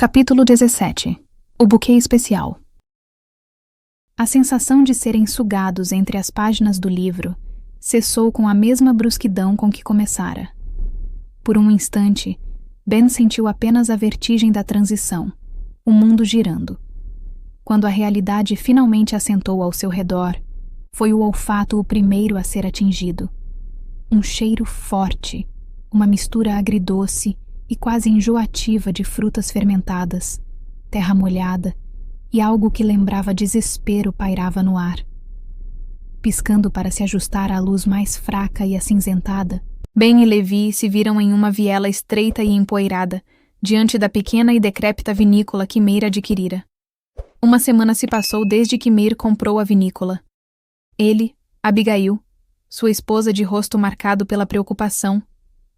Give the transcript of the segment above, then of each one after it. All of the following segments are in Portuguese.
Capítulo 17. O buquê especial. A sensação de serem sugados entre as páginas do livro cessou com a mesma brusquidão com que começara. Por um instante, Ben sentiu apenas a vertigem da transição, o mundo girando. Quando a realidade finalmente assentou ao seu redor, foi o olfato o primeiro a ser atingido. Um cheiro forte, uma mistura agridoce e quase enjoativa de frutas fermentadas, terra molhada e algo que lembrava desespero pairava no ar. Piscando para se ajustar à luz mais fraca e acinzentada, Ben e Levi se viram em uma viela estreita e empoeirada, diante da pequena e decrépita vinícola que Meir adquirira. Uma semana se passou desde que Meir comprou a vinícola. Ele, Abigail, sua esposa de rosto marcado pela preocupação,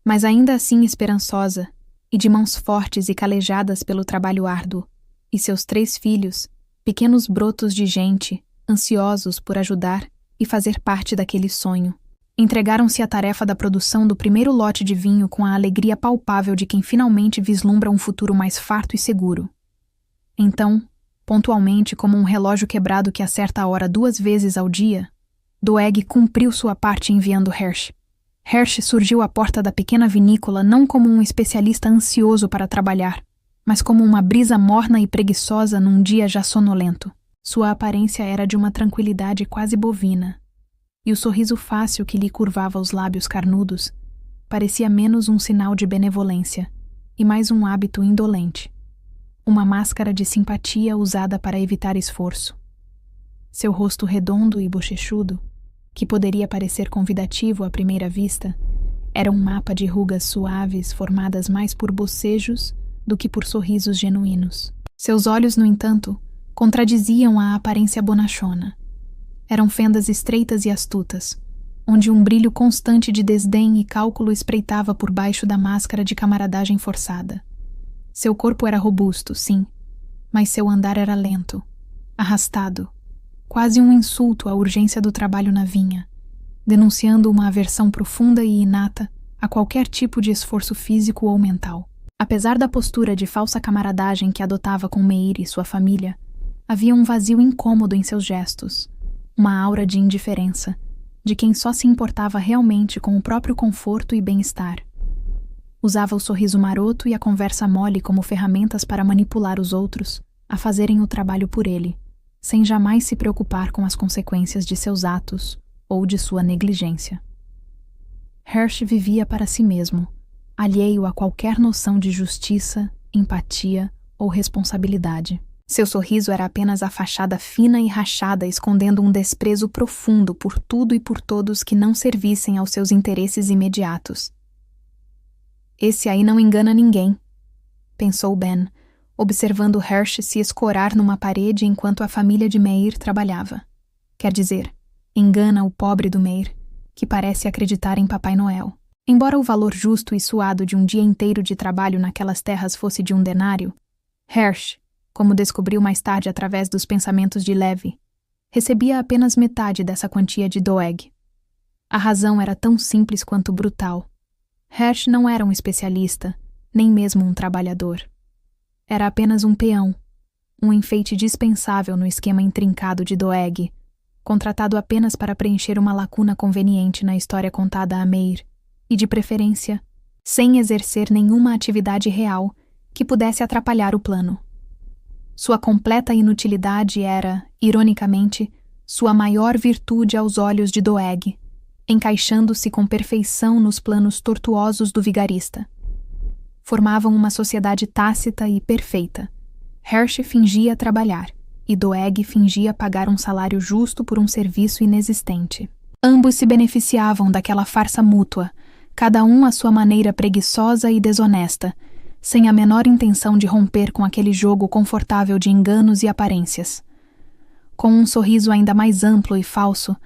mas ainda assim esperançosa, e de mãos fortes e calejadas pelo trabalho árduo, e seus 3 filhos, pequenos brotos de gente, ansiosos por ajudar e fazer parte daquele sonho, entregaram-se à tarefa da produção do primeiro lote de vinho com a alegria palpável de quem finalmente vislumbra um futuro mais farto e seguro. Então, pontualmente como um relógio quebrado que acerta a hora 2 vezes ao dia, Doeg cumpriu sua parte enviando Hersh. Hersh surgiu à porta da pequena vinícola não como um especialista ansioso para trabalhar, mas como uma brisa morna e preguiçosa num dia já sonolento. Sua aparência era de uma tranquilidade quase bovina, e o sorriso fácil que lhe curvava os lábios carnudos parecia menos um sinal de benevolência e mais um hábito indolente, uma máscara de simpatia usada para evitar esforço. Seu rosto redondo e bochechudo, que poderia parecer convidativo à primeira vista, era um mapa de rugas suaves formadas mais por bocejos do que por sorrisos genuínos. Seus olhos, no entanto, contradiziam a aparência bonachona. Eram fendas estreitas e astutas, onde um brilho constante de desdém e cálculo espreitava por baixo da máscara de camaradagem forçada. Seu corpo era robusto, sim, mas seu andar era lento, arrastado, quase um insulto à urgência do trabalho na vinha, denunciando uma aversão profunda e inata a qualquer tipo de esforço físico ou mental. Apesar da postura de falsa camaradagem que adotava com Meir e sua família, havia um vazio incômodo em seus gestos, uma aura de indiferença, de quem só se importava realmente com o próprio conforto e bem-estar. Usava o sorriso maroto e a conversa mole como ferramentas para manipular os outros a fazerem o trabalho por ele, sem jamais se preocupar com as consequências de seus atos ou de sua negligência. Hersh vivia para si mesmo, alheio a qualquer noção de justiça, empatia ou responsabilidade. Seu sorriso era apenas a fachada fina e rachada escondendo um desprezo profundo por tudo e por todos que não servissem aos seus interesses imediatos. Esse aí não engana ninguém, pensou Ben, observando Hersh se escorar numa parede enquanto a família de Meir trabalhava. Quer dizer, engana o pobre do Meir, que parece acreditar em Papai Noel. Embora o valor justo e suado de um dia inteiro de trabalho naquelas terras fosse de 1 denário, Hersh, como descobriu mais tarde através dos pensamentos de Levi, recebia apenas metade dessa quantia de Doeg. A razão era tão simples quanto brutal. Hersh não era um especialista, nem mesmo um trabalhador. Era apenas um peão, um enfeite dispensável no esquema intrincado de Doeg, contratado apenas para preencher uma lacuna conveniente na história contada a Meir, e de preferência, sem exercer nenhuma atividade real que pudesse atrapalhar o plano. Sua completa inutilidade era, ironicamente, sua maior virtude aos olhos de Doeg, encaixando-se com perfeição nos planos tortuosos do vigarista. Formavam uma sociedade tácita e perfeita. Hersh fingia trabalhar, e Doeg fingia pagar um salário justo por um serviço inexistente. Ambos se beneficiavam daquela farsa mútua, cada um à sua maneira preguiçosa e desonesta, sem a menor intenção de romper com aquele jogo confortável de enganos e aparências. Com um sorriso ainda mais amplo e falso,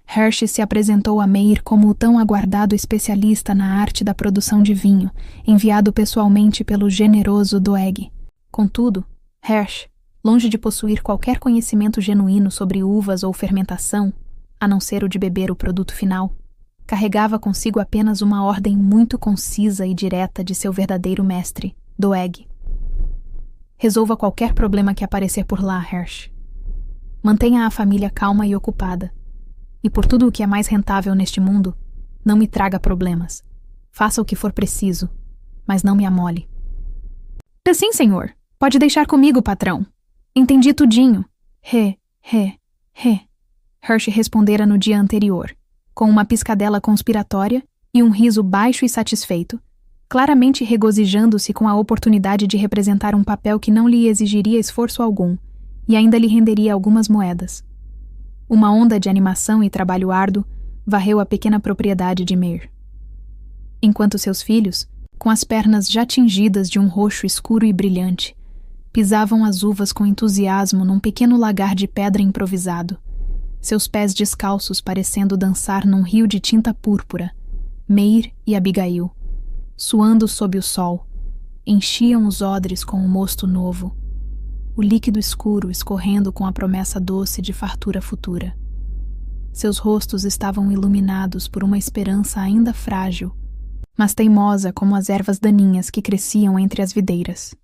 Hersh se apresentou a Meir como o tão aguardado especialista na arte da produção de vinho, enviado pessoalmente pelo generoso Doeg. Contudo, Hersh, longe de possuir qualquer conhecimento genuíno sobre uvas ou fermentação, a não ser o de beber o produto final, carregava consigo apenas uma ordem muito concisa e direta de seu verdadeiro mestre, Doeg. Resolva qualquer problema que aparecer por lá, Hersh. Mantenha a família calma e ocupada. E por tudo o que é mais rentável neste mundo, não me traga problemas. Faça o que for preciso, mas não me amole. Sim, senhor. Pode deixar comigo, patrão. Entendi tudinho. He. Hersh respondera no dia anterior, com uma piscadela conspiratória e um riso baixo e satisfeito, claramente regozijando-se com a oportunidade de representar um papel que não lhe exigiria esforço algum e ainda lhe renderia algumas moedas. Uma onda de animação e trabalho árduo varreu a pequena propriedade de Meir. Enquanto seus filhos, com as pernas já tingidas de um roxo escuro e brilhante, pisavam as uvas com entusiasmo num pequeno lagar de pedra improvisado, seus pés descalços parecendo dançar num rio de tinta púrpura, Meir e Abigail, suando sob o sol, enchiam os odres com o mosto novo, o líquido escuro escorrendo com a promessa doce de fartura futura. Seus rostos estavam iluminados por uma esperança ainda frágil, mas teimosa como as ervas daninhas que cresciam entre as videiras.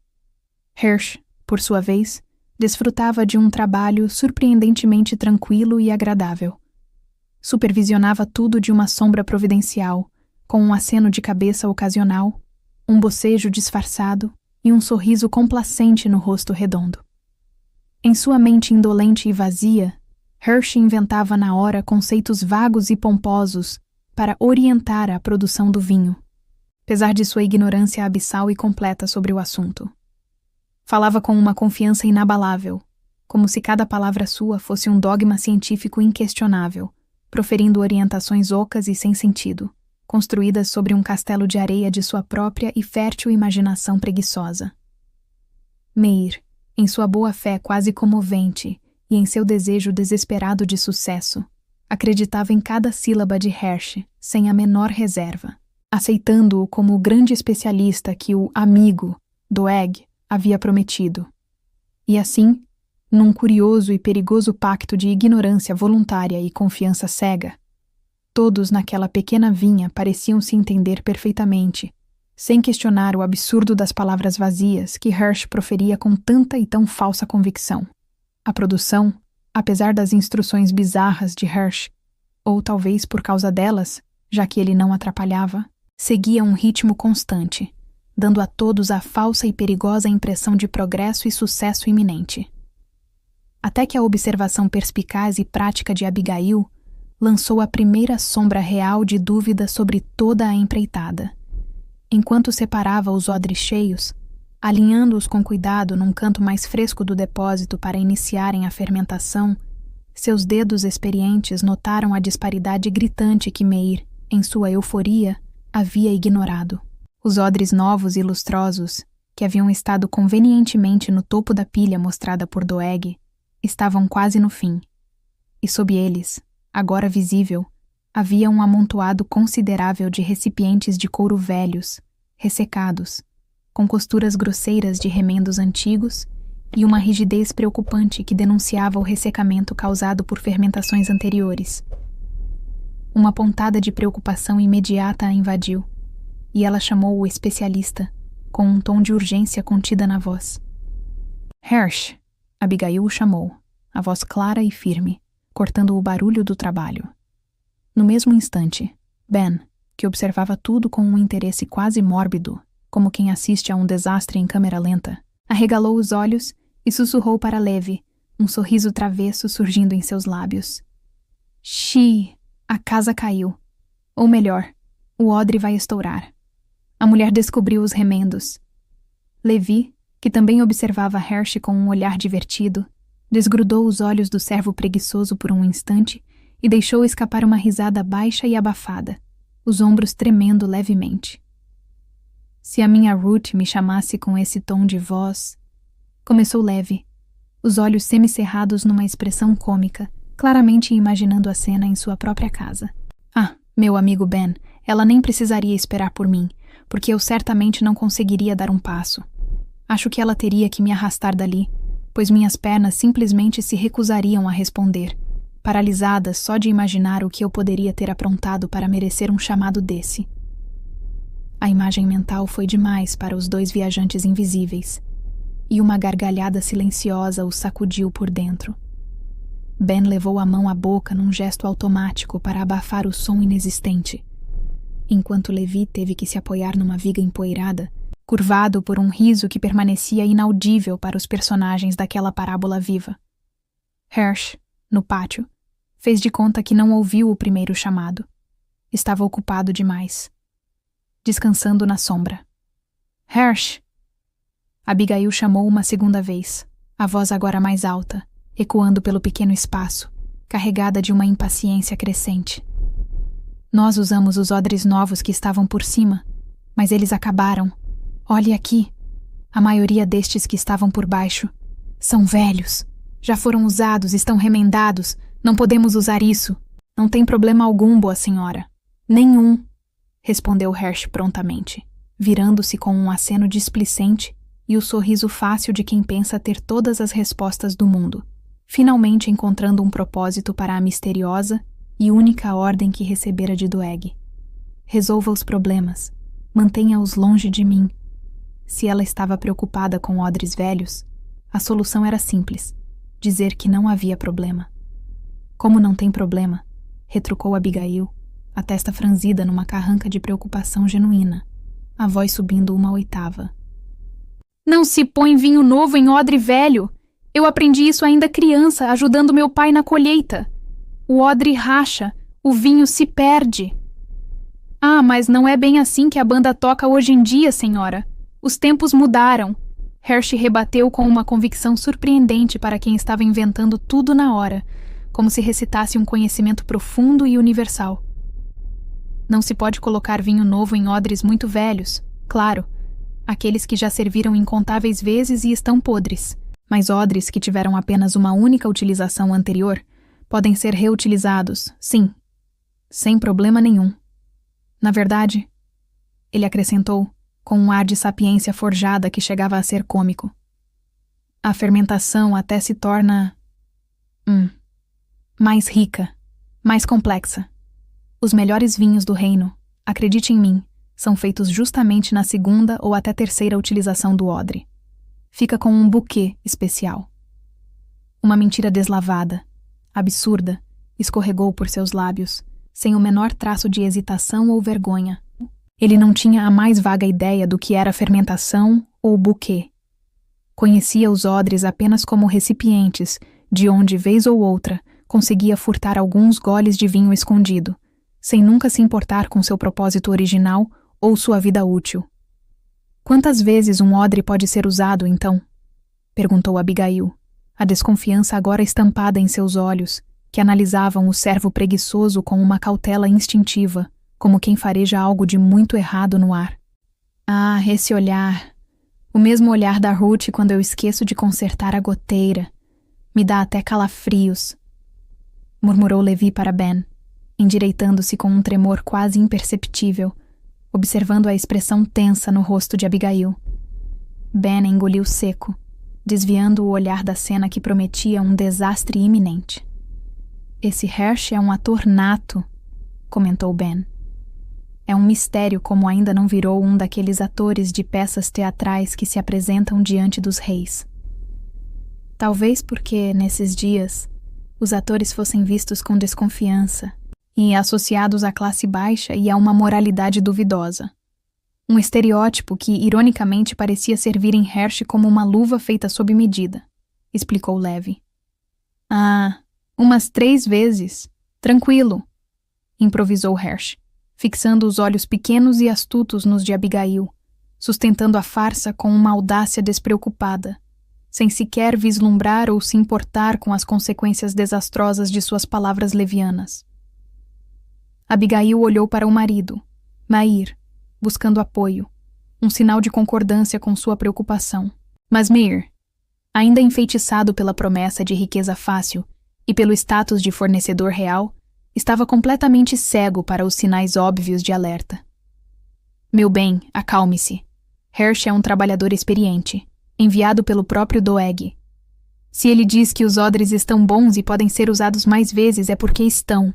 Hersh, por sua vez, desfrutava de um trabalho surpreendentemente tranquilo e agradável. Supervisionava tudo de uma sombra providencial, com um aceno de cabeça ocasional, um bocejo disfarçado e um sorriso complacente no rosto redondo. Em sua mente indolente e vazia, Hersh inventava na hora conceitos vagos e pomposos para orientar a produção do vinho, apesar de sua ignorância abissal e completa sobre o assunto. Falava com uma confiança inabalável, como se cada palavra sua fosse um dogma científico inquestionável, proferindo orientações ocas e sem sentido, construídas sobre um castelo de areia de sua própria e fértil imaginação preguiçosa. Meir, em sua boa-fé quase comovente e em seu desejo desesperado de sucesso, acreditava em cada sílaba de Hersh sem a menor reserva, aceitando-o como o grande especialista que o amigo, Doeg, havia prometido. E assim, num curioso e perigoso pacto de ignorância voluntária e confiança cega, todos naquela pequena vinha pareciam se entender perfeitamente, sem questionar o absurdo das palavras vazias que Hersh proferia com tanta e tão falsa convicção. A produção, apesar das instruções bizarras de Hersh, ou talvez por causa delas, já que ele não atrapalhava, seguia um ritmo constante, dando a todos a falsa e perigosa impressão de progresso e sucesso iminente. Até que a observação perspicaz e prática de Abigail lançou a primeira sombra real de dúvida sobre toda a empreitada. Enquanto separava os odres cheios, alinhando-os com cuidado num canto mais fresco do depósito para iniciarem a fermentação, seus dedos experientes notaram a disparidade gritante que Meir, em sua euforia, havia ignorado. Os odres novos e lustrosos, que haviam estado convenientemente no topo da pilha mostrada por Doeg, estavam quase no fim, e sob eles, agora visível, havia um amontoado considerável de recipientes de couro velhos, ressecados, com costuras grosseiras de remendos antigos e uma rigidez preocupante que denunciava o ressecamento causado por fermentações anteriores. Uma pontada de preocupação imediata a invadiu, e ela chamou o especialista, com um tom de urgência contida na voz. Hersh, Abigail o chamou, a voz clara e firme, cortando o barulho do trabalho. No mesmo instante, Ben, que observava tudo com um interesse quase mórbido, como quem assiste a um desastre em câmera lenta, arregalou os olhos e sussurrou para Levi, um sorriso travesso surgindo em seus lábios. Xi, a casa caiu. Ou melhor, o odre vai estourar. A mulher descobriu os remendos. Levi, que também observava Hersh com um olhar divertido, desgrudou os olhos do servo preguiçoso por um instante e deixou escapar uma risada baixa e abafada, os ombros tremendo levemente. Se a minha Ruth me chamasse com esse tom de voz... Começou Levi, os olhos semicerrados numa expressão cômica, claramente imaginando a cena em sua própria casa. Ah, meu amigo Ben, ela nem precisaria esperar por mim, porque eu certamente não conseguiria dar um passo. Acho que ela teria que me arrastar dali, pois minhas pernas simplesmente se recusariam a responder, paralisadas só de imaginar o que eu poderia ter aprontado para merecer um chamado desse. A imagem mental foi demais para os dois viajantes invisíveis, e uma gargalhada silenciosa o sacudiu por dentro. Ben levou a mão à boca num gesto automático para abafar o som inexistente, enquanto Levi teve que se apoiar numa viga empoeirada, curvado por um riso que permanecia inaudível para os personagens daquela parábola viva. Hersh, no pátio, fez de conta que não ouviu o primeiro chamado. Estava ocupado demais. Descansando na sombra. Hersh! Abigail chamou uma segunda vez, a voz agora mais alta, ecoando pelo pequeno espaço, carregada de uma impaciência crescente. Nós usamos os odres novos que estavam por cima, mas eles acabaram. Olhe aqui. A maioria destes que estavam por baixo são velhos. Já foram usados, estão remendados. Não podemos usar isso. Não tem problema algum, boa senhora. Nenhum, respondeu Hersh prontamente, virando-se com um aceno displicente e o sorriso fácil de quem pensa ter todas as respostas do mundo, finalmente encontrando um propósito para a misteriosa e única ordem que recebera de Doeg. Resolva os problemas. Mantenha-os longe de mim. Se ela estava preocupada com odres velhos, a solução era simples: dizer que não havia problema. Como não tem problema, retrucou Abigail, a testa franzida numa carranca de preocupação genuína, a voz subindo uma oitava. Não se põe vinho novo em odre velho. Eu aprendi isso ainda criança, ajudando meu pai na colheita. O odre racha, o vinho se perde. Ah, mas não é bem assim que a banda toca hoje em dia, senhora. Os tempos mudaram. Hersh rebateu com uma convicção surpreendente para quem estava inventando tudo na hora, como se recitasse um conhecimento profundo e universal. Não se pode colocar vinho novo em odres muito velhos, claro, aqueles que já serviram incontáveis vezes e estão podres, mas odres que tiveram apenas uma única utilização anterior podem ser reutilizados, sim, sem problema nenhum. Na verdade, ele acrescentou, com um ar de sapiência forjada que chegava a ser cômico, a fermentação até se torna mais rica, mais complexa. Os melhores vinhos do reino, acredite em mim, são feitos justamente na segunda ou até terceira utilização do odre. Fica com um buquê especial. Uma mentira deslavada, absurda, escorregou por seus lábios, sem o menor traço de hesitação ou vergonha. Ele não tinha a mais vaga ideia do que era fermentação ou buquê. Conhecia os odres apenas como recipientes, de onde, vez ou outra, conseguia furtar alguns goles de vinho escondido, sem nunca se importar com seu propósito original ou sua vida útil. Quantas vezes um odre pode ser usado, então? Perguntou Abigail, a desconfiança agora estampada em seus olhos, que analisavam o servo preguiçoso com uma cautela instintiva, como quem fareja algo de muito errado no ar. Ah, esse olhar! O mesmo olhar da Ruth quando eu esqueço de consertar a goteira. Me dá até calafrios, murmurou Levi para Ben, endireitando-se com um tremor quase imperceptível, observando a expressão tensa no rosto de Abigail. Ben engoliu seco, desviando o olhar da cena que prometia um desastre iminente. Esse Hersh é um ator nato, comentou Ben. É um mistério como ainda não virou um daqueles atores de peças teatrais que se apresentam diante dos reis. Talvez porque, nesses dias, os atores fossem vistos com desconfiança e associados à classe baixa e a uma moralidade duvidosa. Um estereótipo que, ironicamente, parecia servir em Hersh como uma luva feita sob medida, explicou Levi. Ah, umas 3 vezes. Tranquilo, improvisou Hersh, fixando os olhos pequenos e astutos nos de Abigail, sustentando a farsa com uma audácia despreocupada, sem sequer vislumbrar ou se importar com as consequências desastrosas de suas palavras levianas. Abigail olhou para o marido, Meir, buscando apoio, um sinal de concordância com sua preocupação. Mas Meir, ainda enfeitiçado pela promessa de riqueza fácil e pelo status de fornecedor real, estava completamente cego para os sinais óbvios de alerta. Meu bem, acalme-se. Hersh é um trabalhador experiente, enviado pelo próprio Doeg. Se ele diz que os odres estão bons e podem ser usados mais vezes, é porque estão.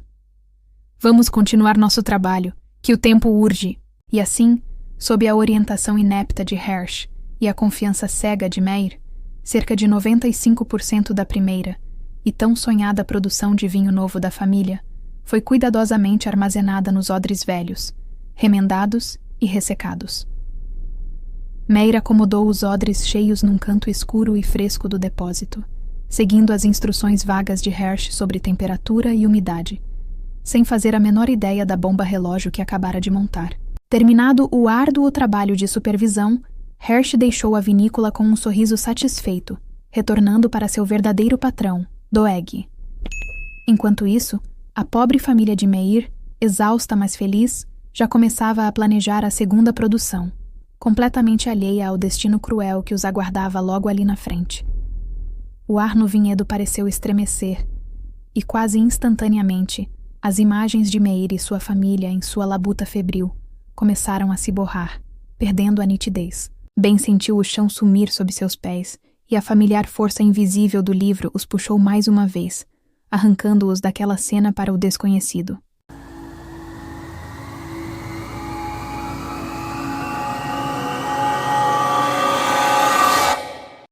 Vamos continuar nosso trabalho, que o tempo urge. E assim, sob a orientação inepta de Hersh e a confiança cega de Meir, Cerca de 95% da primeira e tão sonhada produção de vinho novo da família foi cuidadosamente armazenada nos odres velhos, remendados e ressecados. Meir acomodou os odres cheios num canto escuro e fresco do depósito, seguindo as instruções vagas de Hersh sobre temperatura e umidade, sem fazer a menor ideia da bomba relógio que acabara de montar. Terminado o árduo trabalho de supervisão, Hersh deixou a vinícola com um sorriso satisfeito, retornando para seu verdadeiro patrão, Doeg. Enquanto isso, a pobre família de Meir, exausta mas feliz, já começava a planejar a segunda produção, completamente alheia ao destino cruel que os aguardava logo ali na frente. O ar no vinhedo pareceu estremecer, e quase instantaneamente, as imagens de Meir e sua família em sua labuta febril começaram a se borrar, perdendo a nitidez. Ben sentiu o chão sumir sob seus pés, e a familiar força invisível do livro os puxou mais uma vez, arrancando-os daquela cena para o desconhecido.